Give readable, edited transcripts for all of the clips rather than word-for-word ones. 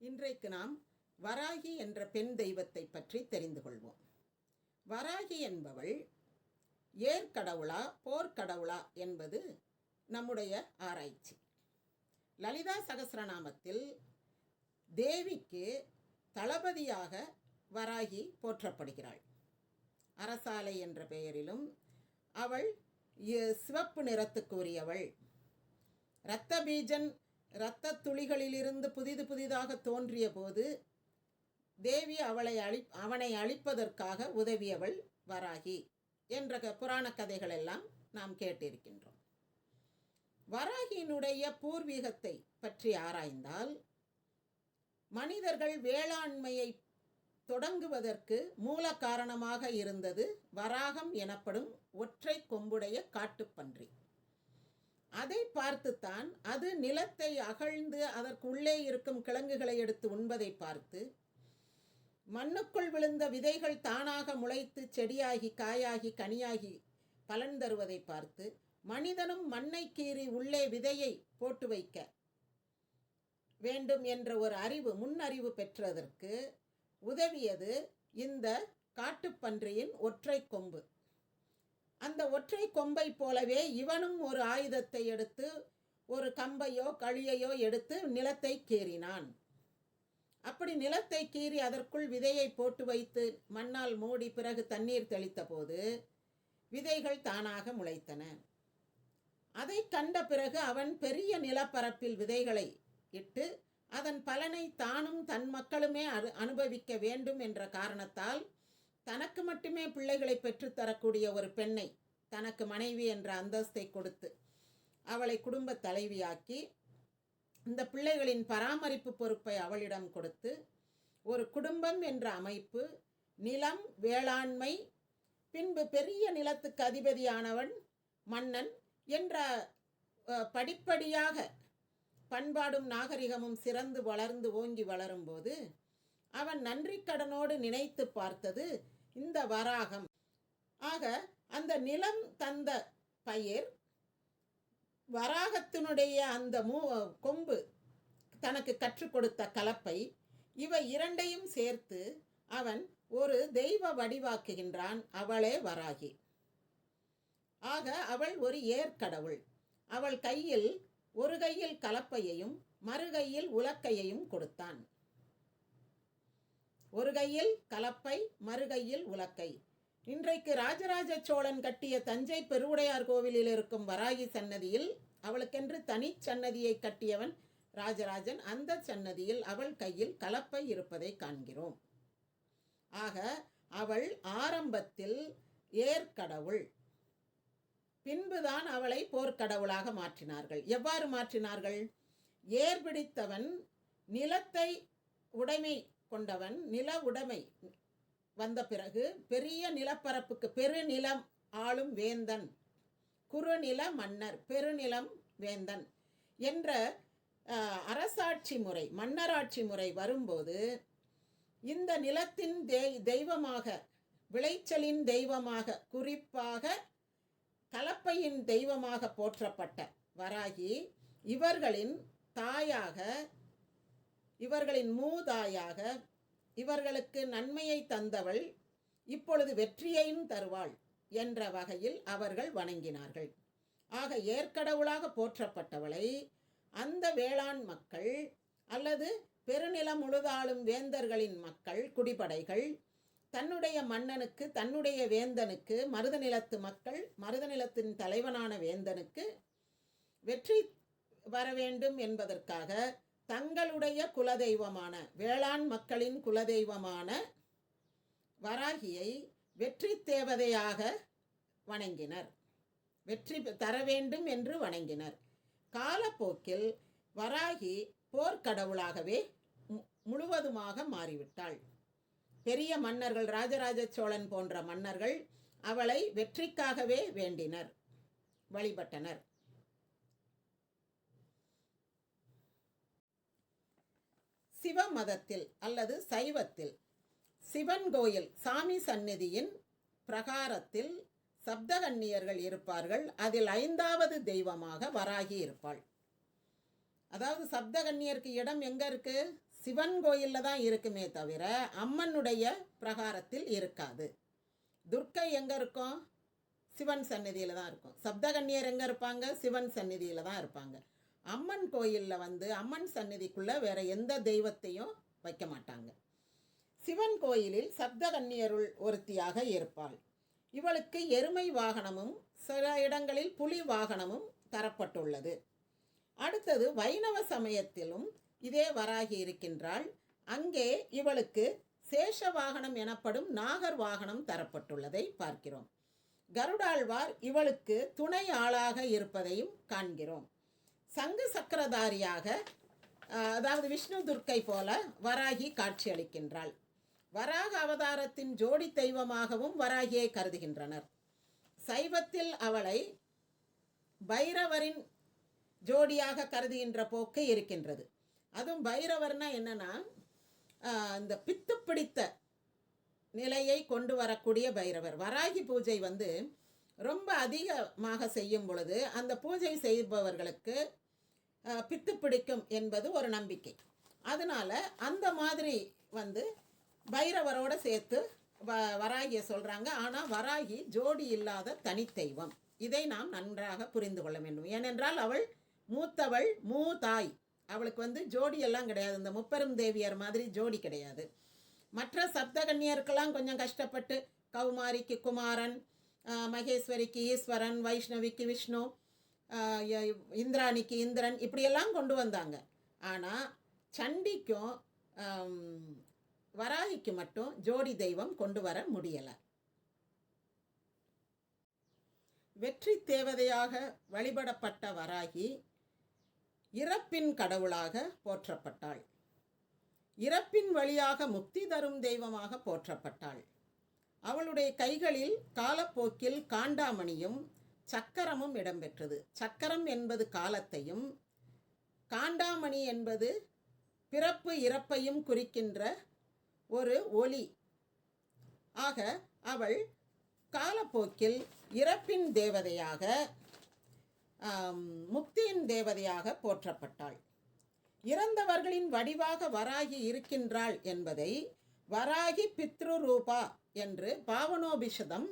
இன்றைக்கு நாம் வராகி என்ற பெண் தெய்வத்தை பற்றி தெரிந்து கொள்வோம். வராகி என்பவள் ஏர்கடவுளா போர்க்கடவுளா என்பது நம்முடைய ஆராய்ச்சி. லலிதா சகஸ்ரநாமத்தில் தேவிக்கு தளபதியாக வராகி போற்றப்படுகிறாள். அரசாலை என்ற பெயரிலும் அவள் சிவப்பு நிறத்துக்குரியவள். இரத்த பீஜன் இரத்த துளிகளிலிருந்து புதிதாக தோன்றிய போது தேவி அவனை அழிப்பதற்காக உதவியவள் வராகி என்ற புராண கதைகள் எல்லாம் நாம் கேட்டிருக்கின்றோம். வராகியினுடைய பூர்வீகத்தை பற்றி ஆராய்ந்தால் மனிதர்கள் வேளாண்மையை தொடங்குவதற்கு மூல காரணமாக இருந்தது வராகம் எனப்படும் ஒற்றை கொம்புடைய காட்டுப்பன்றி. அதை பார்த்துத்தான் அது நிலத்தை அகழ்ந்து அதற்குள்ளே இருக்கும் கிழங்குகளை எடுத்து உண்பதை பார்த்து மண்ணுக்குள் விழுந்த விதைகள் தானாக முளைத்து செடியாகி காயாகி கனியாகி பலன் தருவதை பார்த்து மனிதனும் மண்ணை கீறி உள்ளே விதையை போட்டு வைக்க வேண்டும் என்ற ஒரு முன்னறிவு பெற்றதற்கு உதவியது இந்த காட்டுப்பன்றியின் ஒற்றை கொம்பு. அந்த ஒற்றை கொம்பை போலவே இவனும் ஒரு ஆயுதத்தை எடுத்து ஒரு கம்பையோ களியையோ எடுத்து நிலத்தை கீறினான். அப்படி நிலத்தை கீறி அதற்குள் விதையை போட்டு வைத்து மண்ணால் மூடி பிறகு தண்ணீர் தெளித்த போது விதைகள் தானாக முளைத்தன. அதை கண்ட பிறகு அவன் பெரிய நிலப்பரப்பில் விதைகளை இட்டு அதன் பலனை தானும் தன் மக்களுமே அனுபவிக்க வேண்டும் என்ற காரணத்தால் தனக்கு மட்டுமே பிள்ளைகளை பெற்றுத்தரக்கூடிய ஒரு பெண்ணை தனக்கு மனைவி என்ற அந்தஸ்தை கொடுத்து அவளை குடும்ப தலைவியாக்கி இந்த பிள்ளைகளின் பராமரிப்பு பொறுப்பை அவளிடம் கொடுத்து ஒரு குடும்பம் என்ற அமைப்பு, நிலம், வேளாண்மை, பின்பு பெரிய நிலத்துக்கு அதிபதியானவன் மன்னன் என்ற படிப்படியாக பண்பாடும் நாகரிகமும் சிறந்து வளர்ந்து ஓங்கி வளரும்போது அவன் நன்றி கடனோடு நினைத்து பார்த்தது இந்த வராகம். ஆக அந்த நிலம் தந்த பயிர், வராகத்தினுடைய அந்த கொம்பு தனக்கு கற்றுக் கொடுத்த கலப்பை, இவை இரண்டையும் சேர்த்து அவன் ஒரு தெய்வ வடிவாக்குகின்றான். அவளே வராகி. ஆக அவள் ஒரு ஏர்கடவுள். அவள் கையில் ஒரு கையில் கலப்பையையும் மறு கையில் உலக்கையையும் கொடுத்தான். ஒரு கையில் கலப்பை, மறு கையில் உலக்கை. இன்றைக்கு ராஜராஜ சோழன் கட்டிய தஞ்சை பெருவுடையார் கோவிலில் இருக்கும் வராகி சன்னதியில் அவளுக்கென்று தனி சன்னதியை கட்டியவன் ராஜராஜன். அந்த சன்னதியில் அவள் கையில் கலப்பை இருப்பதை காண்கிறோம். ஆக அவள் ஆரம்பத்தில் ஏர்கடவுள். பின்புதான் அவளை போர்க்கடவுளாக மாற்றினார்கள். எவ்வாறு மாற்றினார்கள்? ஏர் பிடித்தவன், நிலத்தை உடைமை கொண்டவன், நில உடைமை வந்த பிறகு பெரிய நிலப்பரப்புக்கு பெருநிலம் ஆளும் வேந்தன், குறுநில மன்னர், பெருநிலம் வேந்தன் என்ற அரசாட்சி முறை, மன்னராட்சி முறை வரும்போது இந்த நிலத்தின் தெய்வமாக, விளைச்சலின் தெய்வமாக, குறிப்பாக கலப்பையின் தெய்வமாக போற்றப்பட்ட வராகி இவர்களின் தாயாக, இவர்களின் மூதாயாக, இவர்களுக்கு நன்மையை தந்தவள், இப்பொழுது வெற்றியையும் தருவாள் என்ற வகையில் அவர்கள் வணங்கினார்கள். ஆக ஏர்கடவுளாக போற்றப்பட்டவளை அந்த வேளாண் மக்கள் அல்லது பெருநிலம் முழுதாளும் வேந்தர்களின் மக்கள், குடிப்படைகள் தன்னுடைய மன்னனுக்கு, தன்னுடைய வேந்தனுக்கு, மருத நிலத்து மக்கள் மருத நிலத்தின் தலைவனான வேந்தனுக்கு வெற்றி வர வேண்டும் என்பதற்காக தங்களுடைய குலதெய்வமான, வேளாண் மக்களின் குலதெய்வமான வராகியை வெற்றி தேவதையாக வணங்கினர். வெற்றி தர வேண்டும் என்று வணங்கினர். காலப்போக்கில் வராகி போர்க்கடவுளாகவே முழுவதுமாக மாறிவிட்டாள். பெரிய மன்னர்கள், ராஜராஜ சோழன் போன்ற மன்னர்கள் அவளை வெற்றிக்காகவே வேண்டினர், வழிபட்டனர். சிவ மதத்தில் அல்லது சைவத்தில் சிவன் கோயில் சாமி சந்நிதியின் பிரகாரத்தில் சப்தகன்னியர்கள் இருப்பார்கள். அதில் 5வது தெய்வமாக வராகி இருப்பாள். அதாவது சப்தகன்னியருக்கு இடம் எங்கே இருக்குது? சிவன் கோயிலில் தான் இருக்குமே தவிர அம்மனுடைய பிரகாரத்தில் இருக்காது. துர்க்கை எங்கே இருக்கும்? சிவன் சந்நிதியில் தான் இருக்கும். சப்தகன்னியர் எங்கே இருப்பாங்க? சிவன் சந்நிதியில் தான் இருப்பாங்க. அம்மன் கோயிலில் வந்து அம்மன் சந்நிதிக்குள்ளே வேறு எந்த தெய்வத்தையும் வைக்க மாட்டாங்க. சிவன் கோயிலில் சப்தகன்னியருள் ஒருத்தியாக இருப்பாள். இவளுக்கு எருமை வாகனமும் சில இடங்களில் புலி வாகனமும் தரப்பட்டுள்ளது. அடுத்தது வைணவ சமயத்திலும் இதே வராகி இருக்கின்றாள். அங்கே இவளுக்கு சேஷ வாகனம் எனப்படும் நாகர் வாகனம் தரப்பட்டுள்ளதை பார்க்கிறோம். கருடாழ்வார் இவளுக்கு துணை ஆளாக இருப்பதையும் காண்கிறோம். சங்கு சக்கரதாரியாக, அதாவது விஷ்ணு துர்க்கை போல வராகி காட்சியளிக்கின்றாள். வராக அவதாரத்தின் ஜோடி தெய்வமாகவும் வராகியை கருதுகின்றனர். சைவத்தில் அவளை பைரவரின் ஜோடியாக கருதுகின்ற போக்கு இருக்கின்றது. அதுவும் பைரவர்னா என்னன்னா, இந்த பித்து பிடித்த நிலையை கொண்டு வரக்கூடிய பைரவர். வராகி பூஜை வந்து ரொம்ப அதிகமாக செய்யும் பொழுது அந்த பூஜை செய்பவர்களுக்கு பித்து பிடிக்கும் என்பது ஒரு நம்பிக்கை. அதனால் அந்த மாதிரி வந்து பைரவரோடு சேர்த்து வராகியை சொல்கிறாங்க. ஆனால் வராகி ஜோடி இல்லாத தனித்தெய்வம். இதை நாம் நன்றாக புரிந்து கொள்ள வேண்டும். ஏனென்றால் அவள் மூத்தவள், மூதாய். அவளுக்கு வந்து ஜோடியெல்லாம் கிடையாது. இந்த முப்பெரும் தேவியர் மாதிரி ஜோடி கிடையாது. மற்ற சப்தகன்னியருக்கெல்லாம் கொஞ்சம் கஷ்டப்பட்டு கௌமாரிக்கு குமாரன், மகேஸ்வரிக்கு ஈஸ்வரன், வைஷ்ணவிக்கு விஷ்ணு, இந்திராணிக்கு இந்திரன், இப்படியெல்லாம் கொண்டு வந்தாங்க. ஆனால் சண்டிக்கும் வராகிக்கு மட்டும் ஜோடி தெய்வம் கொண்டு வர முடியலை. வெற்றி தேவதையாக வழிபடப்பட்ட வராகி இறப்பின் கடவுளாக போற்றப்பட்டாள். இறப்பின் வழியாக முக்தி தரும் தெய்வமாக போற்றப்பட்டாள். அவளுடைய கைகளில் காலப்போக்கில் காண்டாமணியும் சக்கரமும் இடம்பெற்றது. சக்கரம் என்பது காலத்தையும், காண்டாமணி என்பது பிறப்பு இறப்பையும் குறிக்கின்ற ஒரு ஒளி. ஆக அவள் காலப்போக்கில் இறப்பின் தேவதையாக, முக்தியின் தேவதையாக போற்றப்பட்டாள். இறந்தவர்களின் வடிவாக வராகி இருக்கின்றாள் என்பதை வராகி பித்ரு ரூபா என்று பாவனோபிஷதம்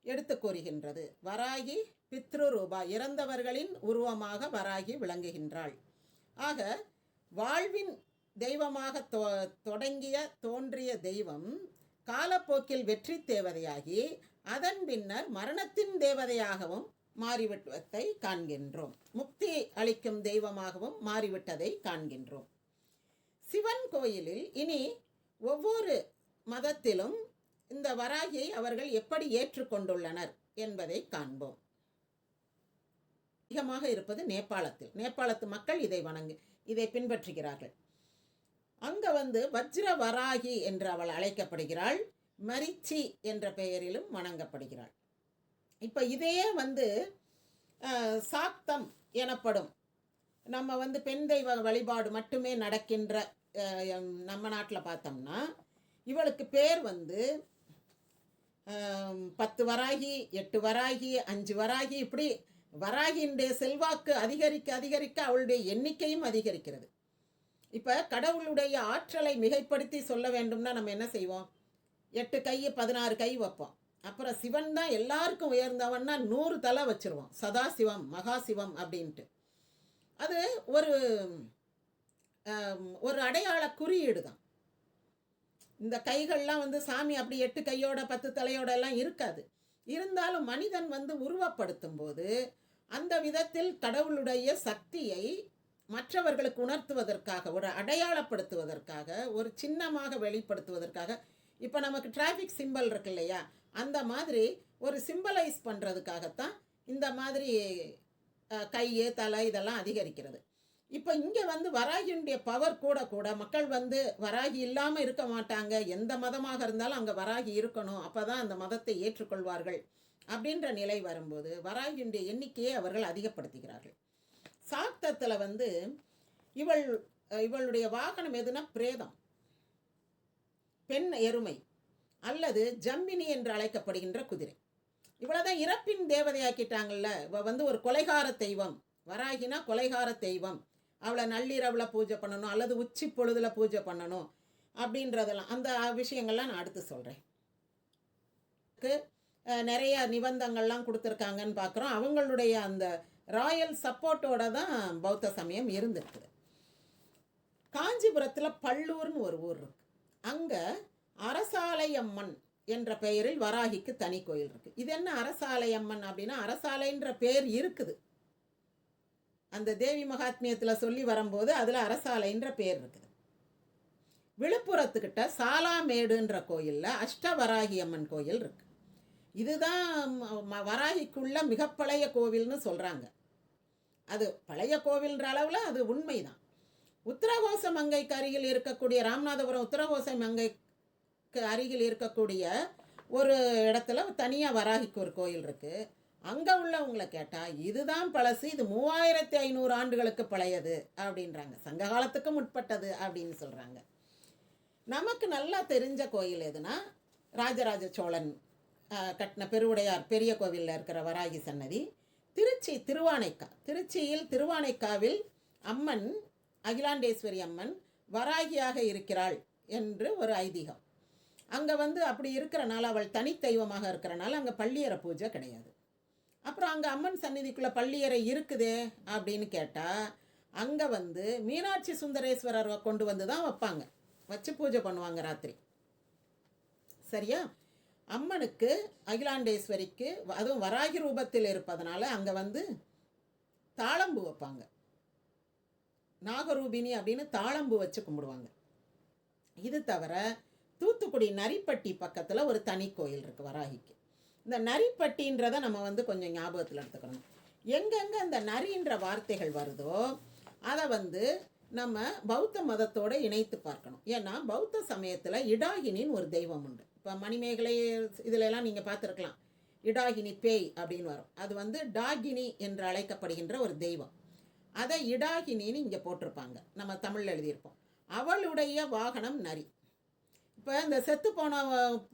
எடுத்து கூறுகின்றது. வராகி பித்ரு ரூபா, இறந்தவர்களின் உருவமாக வராகி விளங்குகின்றாள். ஆக வாழ்வின் தெய்வமாக தோன்றிய தெய்வம் காலப்போக்கில் வெற்றி தேவதையாகி அதன் பின்னர் மரணத்தின் தேவதையாகவும் மாறிவிட்டதை காண்கின்றோம். முக்தி அளிக்கும் தெய்வமாகவும் மாறிவிட்டதை காண்கின்றோம். சிவன் கோயிலில் இனி ஒவ்வொரு மதத்திலும் இந்த வராகியை அவர்கள் எப்படி ஏற்றுக்கொண்டுள்ளனர் என்பதை காண்போம். அதிகமாக இருப்பது நேபாளத்தில். நேபாளத்து மக்கள் இதை பின்பற்றுகிறார்கள். அங்கே வந்து வஜ்ர வராகி என்று அவள் அழைக்கப்படுகிறாள். மரிச்சி என்ற பெயரிலும் வணங்கப்படுகிறாள். இப்போ இதையே வந்து சாக்தம் எனப்படும், நம்ம வந்து பெண் தெய்வ வழிபாடு மட்டுமே நடக்கின்ற நம்ம நாட்டில் பார்த்தோம்னா இவளுக்கு பேர் வந்து 10 வராகி, 8 வராகி, 5 வராகி, இப்படி வராகியினுடைய செல்வாக்கு அதிகரிக்க அதிகரிக்க அவளுடைய எண்ணிக்கையும் அதிகரிக்கிறது. இப்போ கடவுளுடைய ஆற்றலை மிகைப்படுத்தி சொல்ல வேண்டும்னா நம்ம என்ன செய்வோம்? 8 கை 16 கை வைப்போம். அப்புறம் சிவன் தான் எல்லாருக்கும் உயர்ந்தவன்னா 100 தலை வச்சுருவோம். சதாசிவம், மகாசிவம் அப்படின்ட்டு. அது ஒரு அடையாள குறியீடு தான். இந்த கைகள்லாம் வந்து சாமி அப்படி 8 கையோட 10 தலையோட எல்லாம் இருக்காது. இருந்தாலும் மனிதன் வந்து உருவப்படுத்தும் போது அந்த விதத்தில் கடவுளுடைய சக்தியை மற்றவர்களுக்கு உணர்த்துவதற்காக, ஒரு அடையாளப்படுத்துவதற்காக, ஒரு சின்னமாக வெளிப்படுத்துவதற்காக, இப்போ நமக்கு டிராஃபிக் சிம்பல் இருக்கு இல்லையா, அந்த மாதிரி ஒரு சிம்பலைஸ் பண்ணுறதுக்காகத்தான் இந்த மாதிரி கை, தலை இதெல்லாம் அதிகரிக்கிறது. இப்போ இங்கே வந்து வராகியுடைய பவர் கூட கூட மக்கள் வந்து வராகி இல்லாமல் இருக்க மாட்டாங்க. எந்த மதமாக இருந்தாலும் அங்கே வராகி இருக்கணும், அப்போ தான் அந்த மதத்தை ஏற்றுக்கொள்வார்கள் அப்படின்ற நிலை வரும்போது வராகியுடைய எண்ணிக்கையை அவர்கள் அதிகப்படுத்துகிறார்கள். சாக்தத்தில் வந்து இவளுடைய வாகனம் எதுனா பிரேதம், பெண் எருமை அல்லது ஜம்பினி என்று அழைக்கப்படுகின்ற குதிரை. இவ்வளோதான் இறப்பின் தேவதையாக்கிட்டாங்கல்ல. இவள் வந்து ஒரு கொலைகார தெய்வம். வராகினா கொலைகார தெய்வம் அவளை நள்ளிரவில் பூஜை பண்ணணும் அல்லது உச்சி பொழுதில் பூஜை பண்ணணும் அப்படின்றதெல்லாம் அந்த விஷயங்கள்லாம் நான் அடுத்து சொல்கிறேன். நிறைய நிபந்தங்கள்லாம் கொடுத்துருக்காங்கன்னு பார்க்குறோம். அவங்களுடைய அந்த ராயல் சப்போர்ட்டோட தான் பௌத்த சமயம் இருந்திருக்குது. காஞ்சிபுரத்தில் பள்ளூர்னு ஒரு ஊர் இருக்குது. அங்கே அரசாலை அம்மன் என்ற பெயரில் வராகிக்கு தனி கோயில் இருக்குது. இது என்ன அரசாலை அம்மன் அப்படின்னா, அரசாலைன்ற பேர் இருக்குது, அந்த தேவி மகாத்மியத்தில் சொல்லி வரும்போது அதில் அரசாலைன்ற பேர் இருக்குது. விழுப்புரத்துக்கிட்ட சாலாமேடுன்ற கோயிலில் அஷ்டவராகி அம்மன் கோயில் இருக்குது. இதுதான் வராகிக்குள்ள மிக பழைய கோவில்னு சொல்கிறாங்க. அது பழைய கோவில்ன்ற அளவில் அது உண்மைதான். உத்தரகோச மங்கைக்கு அருகில் இருக்கக்கூடிய ராமநாதபுரம் உத்தரகோச மங்கைக்கு அருகில் இருக்கக்கூடிய ஒரு இடத்துல தனியாக வராகிக்கு ஒரு கோயில் இருக்குது. அங்கே உள்ளவங்களை கேட்டால் இதுதான் பழசு, இது 3500 ஆண்டுகளுக்கு பழையது அப்படின்றாங்க, சங்க காலத்துக்கும் உட்பட்டது அப்படின்னு சொல்கிறாங்க. நமக்கு நல்லா தெரிஞ்ச கோயில் எதுனா ராஜராஜ சோழன் கட்டின பெருவுடையார் பெரிய கோவிலில் இருக்கிற வராகி சன்னதி. திருச்சியில் திருவானைக்காவில் அம்மன் அகிலாண்டேஸ்வரி அம்மன் வராகியாக இருக்கிறாள் என்று ஒரு ஐதீகம். அங்கே அப்படி இருக்கிறனால, அவள் தனித்தெய்வமாக இருக்கிறனால அங்கே பள்ளியறை பூஜை கிடையாது. அப்புறம் அங்கே அம்மன் சந்நிதிக்குள்ளே பள்ளியறை இருக்குதே அப்படின்னு கேட்டால், அங்கே மீனாட்சி சுந்தரேஸ்வரரை கொண்டு வந்து தான் வைப்பாங்க, வச்சு பூஜை பண்ணுவாங்க ராத்திரி. சரியா? அம்மனுக்கு அகிலாண்டேஸ்வரிக்கு அதுவும் வராகி ரூபத்தில் இருப்பதனால அங்கே தாளம்பு வைப்பாங்க, நாகரூபிணி அப்படின்னு தாளம்பு வச்சு கும்பிடுவாங்க. இது தவிர தூத்துக்குடி நரிப்பட்டி பக்கத்தில் ஒரு தனி கோயில் இருக்குது வராகிக்கு. இந்த நரிப்பட்டின்றதை நம்ம கொஞ்சம் ஞாபகத்தில் எடுத்துக்கணும். எங்கெங்கே அந்த நரின்ற வார்த்தைகள் வருதோ அதை நம்ம பௌத்த மதத்தோடு இணைத்து பார்க்கணும். ஏன்னா பௌத்த சமயத்தில் இடாகினின்னு ஒரு தெய்வம் உண்டு. இப்போ மணிமேகலை இதிலெல்லாம் நீங்கள் பார்த்துருக்கலாம், இடாகினி பேய் அப்படின்னு வரும். அது டாகினி என்று அழைக்கப்படுகின்ற ஒரு தெய்வம். அதை இடாகினின்னு இங்கே போட்டிருப்பாங்க, நம்ம தமிழில் எழுதியிருப்போம். அவளுடைய வாகனம் நரி. இப்போ இந்த செத்து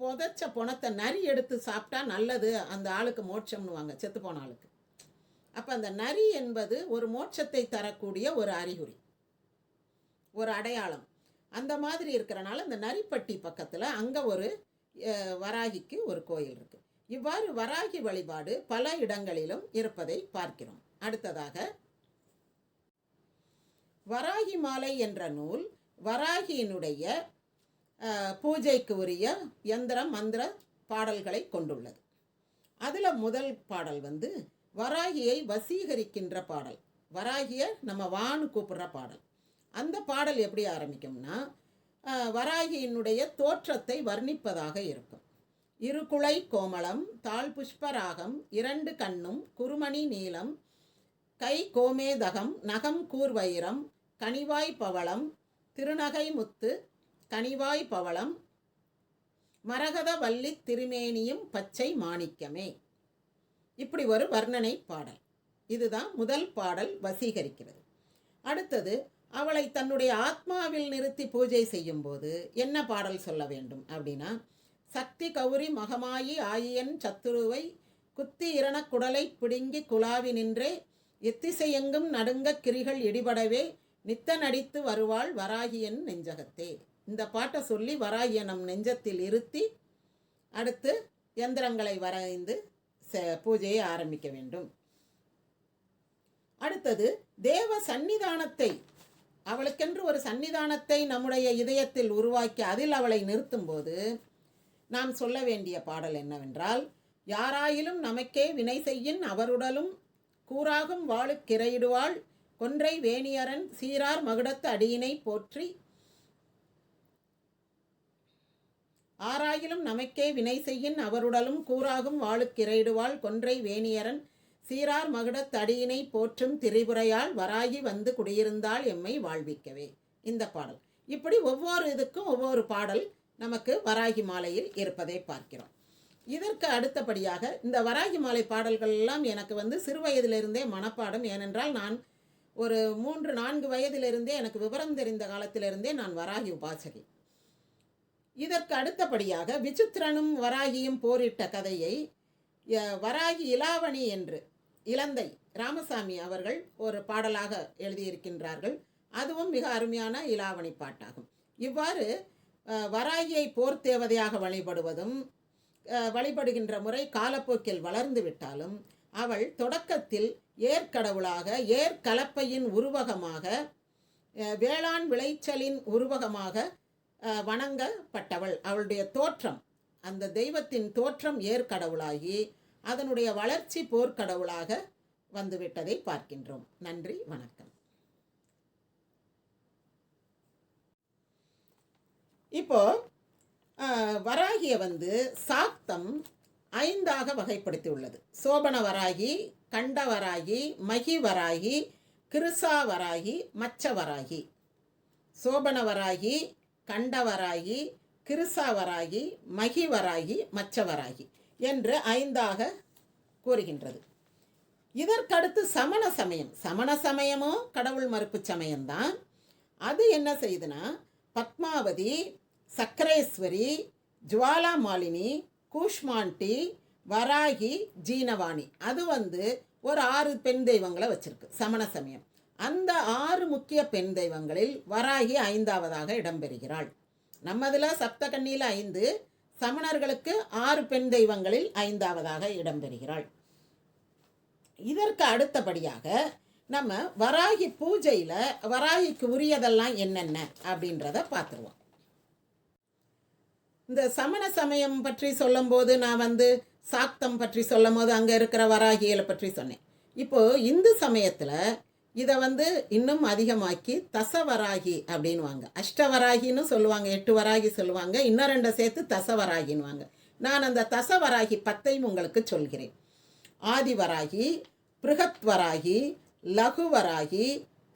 புதைச்ச பணத்தை நரி எடுத்து சாப்பிட்டா நல்லது, அந்த ஆளுக்கு மோட்சம்னுவாங்க, செத்து போன ஆளுக்கு. அப்போ அந்த நரி என்பது ஒரு மோட்சத்தை தரக்கூடிய ஒரு அறிகுறி, ஒரு அடையாளம். அந்த மாதிரி இருக்கிறனால இந்த நரிப்பட்டி பக்கத்தில் அங்கே ஒரு வராகிக்கு ஒரு கோயில் இருக்குது. இவ்வாறு வராகி வழிபாடு பல இடங்களிலும் இருப்பதை பார்க்கிறோம். அடுத்ததாக வராகி மாலை என்ற நூல் வராகியினுடைய பூஜைக்கு உரிய யந்திர மந்திர பாடல்களை கொண்டுள்ளது. அதில் முதல் பாடல் வராகியை வசீகரிக்கின்ற பாடல், வராகியை நம்ம வான்னு கூப்பிடுற பாடல். அந்த பாடல் எப்படி ஆரம்பிக்கும்னா, வராகியினுடைய தோற்றத்தை வர்ணிப்பதாக இருக்கும். இருகுளை கோமளம், தாழ் புஷ்பராகம், 2 கண்ணும், குருமணி நீலம், கை கோமேதகம், நகம் கூர்வைரம், கனிவாய் பவளம், திருநகை முத்து, கனிவாய் பவளம், மரகத வள்ளி திருமேனியும் பச்சை மாணிக்கமே. இப்படி ஒரு வர்ணனை பாடல். இதுதான் முதல் பாடல், வசீகரிக்கிறது. அடுத்தது, அவளை தன்னுடைய ஆத்மாவில் நிறுத்தி பூஜை செய்யும்போது என்ன பாடல் சொல்ல வேண்டும் அப்படின்னா, சக்தி கௌரி மகமாயி ஆயியன் சத்துருவை குத்தி இரண குடலை பிடுங்கி குலாவி நின்றே எத்திசையெங்கும் நடுங்க கிரிகள் இடிபடவே நித்த நடித்து வருவாள் வராகியன் நெஞ்சகத்தே. இந்த பாட்டை சொல்லி வராகிய நம் நெஞ்சத்தில் இருத்தி அடுத்து யந்திரங்களை வரைந்து பூஜையை ஆரம்பிக்க வேண்டும். அடுத்தது, தேவ சந்நிதானத்தை, அவளுக்கென்று ஒரு சந்நிதானத்தை நம்முடைய இதயத்தில் உருவாக்கி அதில் அவளை நிறுத்தும்போது நாம் சொல்ல வேண்டிய பாடல் என்னவென்றால், யாராயிலும் நமக்கே வினை செய்யின் அவருடலும் கூறாகும் வாளுக்கிரையிடுவாள் கொன்றை வேணியரன் சீரார் மகுடத்து அடியினை போற்றி, ஆராயிலும் நமக்கே வினை செய்யின் அவருடலும் கூறாகும் வாளுக்கிரையிடுவாள் கொன்றை வேணியரன் சீரார் மகுடத் தடியினை போற்றும் திரிபுரையால் வராகி குடியிருந்தால் எம்மை வாழ்விக்கவே. இந்த பாடல். இப்படி ஒவ்வொரு இதுக்கும் ஒவ்வொரு பாடல் நமக்கு வராகி மாலையில் இருப்பதை பார்க்கிறோம். இதற்கு அடுத்தபடியாக இந்த வராகி மாலை பாடல்கள் எல்லாம் எனக்கு சிறு வயதிலிருந்தே மனப்பாடம். ஏனென்றால் நான் ஒரு 3-4 வயதிலிருந்தே, எனக்கு விவரம் தெரிந்த காலத்திலிருந்தே நான் வராகி உபாசகி. இதற்கு அடுத்தபடியாக விசித்திரனும் வராகியும் போரிட்ட கதையை வராகி இலாவணி என்று, இலந்தை ராமசாமி அவர்கள் ஒரு பாடலாக எழுதியிருக்கின்றார்கள். அதுவும் மிக அருமையான இலாவணி பாட்டாகும். இவ்வாறு வராகியை போர் தேவதையாக வழிபடுகின்ற முறை காலப்போக்கில் வளர்ந்து விட்டாலும் அவள் தொடக்கத்தில் ஏற்கடவுளாக, ஏற்கலப்பையின் உருவகமாக, வேளாண் விளைச்சலின் உருவகமாக வணங்கப்பட்டவள். அவளுடைய தோற்றம், அந்த தெய்வத்தின் தோற்றம் ஏற்கடவுளாகி அதனுடைய வளர்ச்சி போர்க்கடவுளாக வந்துவிட்டதை பார்க்கின்றோம். நன்றி, வணக்கம். இப்போ வராகியை சாக்தம் 5ஆக வகைப்படுத்தி உள்ளது. சோபன வராகி, கண்ட வராகி, மகி வராகி, கிருசா வராகி, மச்ச வராகி. சோபன வராகி, கண்ட வராகி, கிருசா வராகி, மகி வராகி, மச்ச வராகி என்று 5ஆக கூறுகின்றது. இதற்கடுத்து சமண சமயம். சமண சமயமும் கடவுள் மறுப்பு சமயம்தான். அது என்ன செய்யுதுன்னா, பத்மாவதி, சக்கரேஸ்வரி, ஜுவாலாமாலினி, கூஷ்மாண்டி, வராகி, ஜீனவாணி. அது ஒரு 6 பெண் தெய்வங்களை வச்சிருக்கு சமண சமயம். அந்த 6 முக்கிய பெண் தெய்வங்களில் வராகி 5ஆவதாக இடம்பெறுகிறாள். நம்மதில் சப்தகன்னியில் 5, சமணர்களுக்கு 6 பெண் தெய்வங்களில் 5ஆவதாக இடம்பெறுகிறாள். இதற்கு அடுத்தபடியாக நம்ம வராகி பூஜையில் வராகிக்கு உரியதெல்லாம் என்னென்ன அப்படின்றத பார்த்துருவோம். இந்த சமண சமயம் பற்றி சொல்லும்போது நான் சாக்தம் பற்றி சொல்லும் போது அங்கே இருக்கிற வராகிகளை பற்றி சொன்னேன். இப்போது இந்து சமயத்தில் இதை இன்னும் அதிகமாக்கி தசவராகி அப்படின்வாங்க. அஷ்டவராகின்னு சொல்லுவாங்க, 8 வராகி சொல்லுவாங்க, இன்னும் 2 சேர்த்து தசவராகின்வாங்க. நான் அந்த தசவராகி 10ஐயும் உங்களுக்கு சொல்கிறேன். ஆதிவராகி, பிருகத்வராகி, லகுவராகி,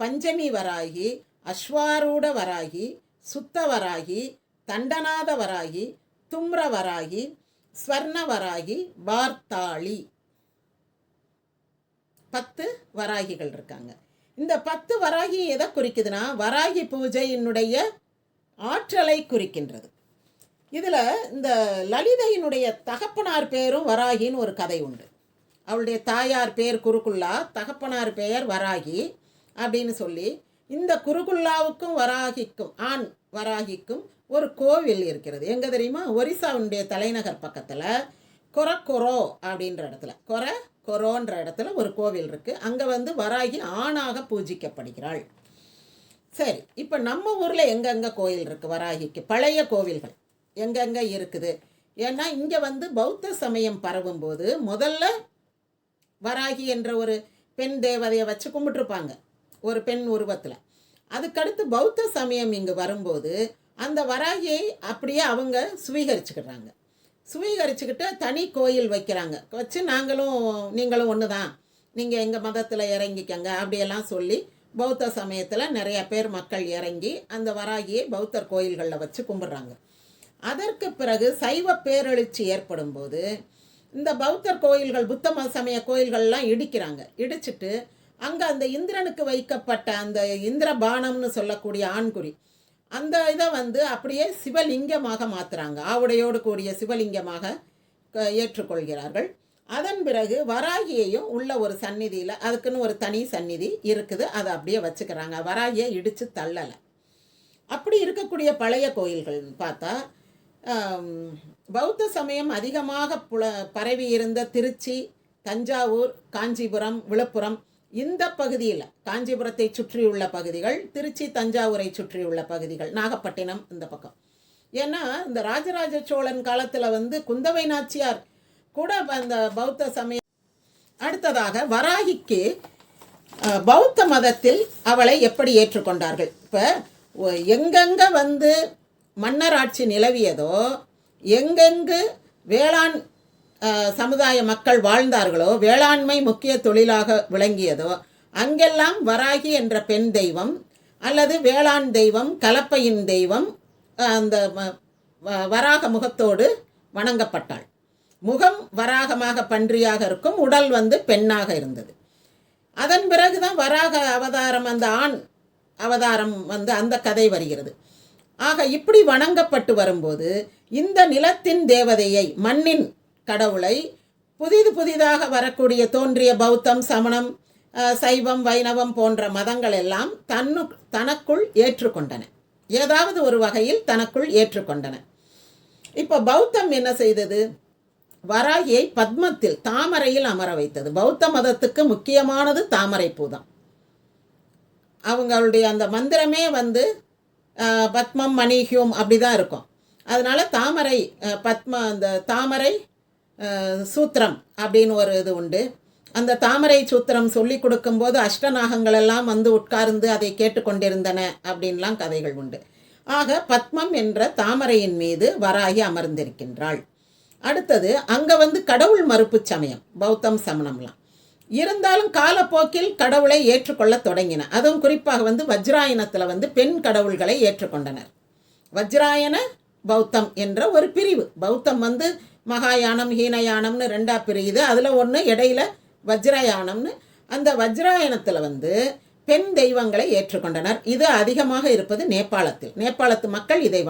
பஞ்சமி வராகி, அஸ்வாரூட வராகி, சுத்தவராகி, தண்டநாத வராகி, தும்ர வராகி, ஸ்வர்ண வராகி, வார்த்தாளி. 10 வராகிகள் இருக்காங்க. இந்த 10 வராகி எதை குறிக்குதுன்னா, வராகி பூஜையினுடைய ஆற்றலை குறிக்கின்றது. இதில் இந்த லலிதையினுடைய தகப்பனார் பேரும் வராகின்னு ஒரு கதை உண்டு. அவளுடைய தாயார் பேர் குருகுல்லா, தகப்பனார் பெயர் வராகி அப்படின்னு சொல்லி, இந்த குருகுல்லாவுக்கும் வராகிக்கும், ஆண் வராகிக்கும் ஒரு கோவில் இருக்கிறது. எங்கே தெரியுமா? ஒரிசாவுடைய தலைநகர் பக்கத்தில் கொரக்கொரோ அப்படின்ற இடத்துல, கொரோன்ற இடத்துல ஒரு கோவில் இருக்குது. அங்கே வராகி ஆணாக பூஜிக்கப்படுகிறாள். சரி, இப்போ நம்ம ஊரில் எங்கெங்கே கோயில் இருக்குது வராகிக்கு? பழைய கோவில்கள் எங்கெங்கே இருக்குது? ஏன்னா இங்கே பௌத்த சமயம் பரவும்போது முதல்ல வராகி என்ற ஒரு பெண் தேவதையை வச்சு கும்பிட்டுருப்பாங்க, ஒரு பெண் உருவத்தில். அதுக்கடுத்து பௌத்த சமயம் இங்கு வரும்போது அந்த வராகியை அப்படியே அவங்க சுவீகரிச்சுக்கிட்டு தனி கோயில் வைக்கிறாங்க. வச்சு நீங்களும் ஒன்று தான், நீங்கள் எங்கள் மதத்தில் இறங்கிக்கங்க அப்படியெல்லாம் சொல்லி பௌத்த சமயத்தில் நிறைய பேர் மக்கள் இறங்கி அந்த வராகியை பௌத்தர் கோயில்களில் வச்சு கும்பிட்றாங்க. அதற்கு பிறகு சைவ பேரெழுச்சி ஏற்படும் போது இந்த பௌத்தர் கோயில்கள், புத்த சமய கோயில்கள்லாம் இடிச்சிட்டு அங்கே அந்த இந்திரனுக்கு வைக்கப்பட்ட அந்த இந்திர பானம்னு சொல்லக்கூடிய ஆண்குறி, அந்த இதை அப்படியே சிவலிங்கமாக மாற்றுறாங்க. ஆவுடையோடு கூடிய சிவலிங்கமாக ஏற்றுக்கொள்கிறார்கள். அதன் பிறகு வராகியையும் உள்ள ஒரு சந்நிதியில், அதுக்குன்னு ஒரு தனி சந்நிதி இருக்குது, அதை அப்படியே வச்சுக்கிறாங்க. வராகியை இடித்து தள்ளலை. அப்படி இருக்கக்கூடிய பழைய கோயில்கள் பார்த்தா பௌத்த சமயம் அதிகமாக பரவி இருந்த திருச்சி, தஞ்சாவூர், காஞ்சிபுரம், விழுப்புரம், இந்த பகுதியில், காஞ்சிபுரத்தை சுற்றியுள்ள பகுதிகள், திருச்சி தஞ்சாவூரை சுற்றியுள்ள பகுதிகள், நாகப்பட்டினம் இந்த பக்கம். ஏன்னா இந்த ராஜராஜ சோழன் காலத்தில் குந்தவை நாச்சியார் கூட அந்த பௌத்த சமயம். அடுத்ததாக வராகிக்கு பௌத்த மதத்தில் அவளை எப்படி ஏற்றுக்கொண்டார்கள்? இப்போ எங்கெங்கே மன்னராட்சி நிலவியதோ, எங்கெங்கு வேளாண் சமுதாய மக்கள் வாழ்ந்தார்களோ, வேளாண்மை முக்கிய தொழிலாக விளங்கியதோ, அங்கெல்லாம் வராகி என்ற பெண் தெய்வம் அல்லது வேளாண் தெய்வம், கலப்பையின் தெய்வம் அந்த வராக முகத்தோடு வணங்கப்பட்டாள். முகம் வராகமாக பன்றியாக இருக்கும், உடல் பெண்ணாக இருந்தது. அதன் பிறகுதான் வராக அவதாரம், அந்த ஆண் அவதாரம் அந்த கதை வருகிறது. ஆக இப்படி வணங்கப்பட்டு வரும்போது இந்த நிலத்தின் தேவதையை, மண்ணின் கடவுளை, புதிதாக வரக்கூடிய தோன்றிய பௌத்தம், சமணம், சைவம் வைணவம் போன்ற மதங்கள் எல்லாம் தனக்குள் ஏற்றுக்கொண்டன. ஏதாவது ஒரு வகையில் தனக்குள் ஏற்றுக்கொண்டன. இப்போ பௌத்தம் என்ன செய்தது? வராகியை பத்மத்தில், தாமரையில் அமர வைத்தது. பௌத்த மதத்துக்கு முக்கியமானது தாமரை பூதான். அவங்களுடைய அந்த மந்திரமே பத்மம் மணிஹியூம் அப்படி தான் இருக்கும். அதனால் தாமரை அந்த தாமரை சூத்திரம் அப்படின்னு ஒரு இது உண்டு. அந்த தாமரை சூத்திரம் சொல்லி கொடுக்கும்போது அஷ்டநாகங்கள் எல்லாம் உட்கார்ந்து அதை கேட்டுக்கொண்டிருந்தன அப்படின்லாம் கதைகள் உண்டு. ஆக பத்மம் என்ற தாமரையின் மீது வராகி அமர்ந்திருக்கின்றாள். அடுத்தது அங்கே கடவுள் மறுப்பு சமயம், பௌத்தம் சமணம்லாம் இருந்தாலும் காலப்போக்கில் கடவுளை ஏற்றுக்கொள்ள தொடங்கின. அதுவும் குறிப்பாக வஜ்ராயனத்தில் பெண் கடவுள்களை ஏற்றுக்கொண்டனர். வஜ்ராயன பௌத்தம் என்ற ஒரு பிரிவு. பௌத்தம் மகாயானம் ஹீனயானம்னு ரெண்டாக பிரியுது. அதில் ஒன்று இடையில வஜ்ரயானம்னு. அந்த வஜ்ராயனத்தில் பெண் தெய்வங்களை ஏற்றுக்கொண்டனர். இது அதிகமாக இருப்பது நேபாளத்தில். நேபாளத்து மக்கள் இதை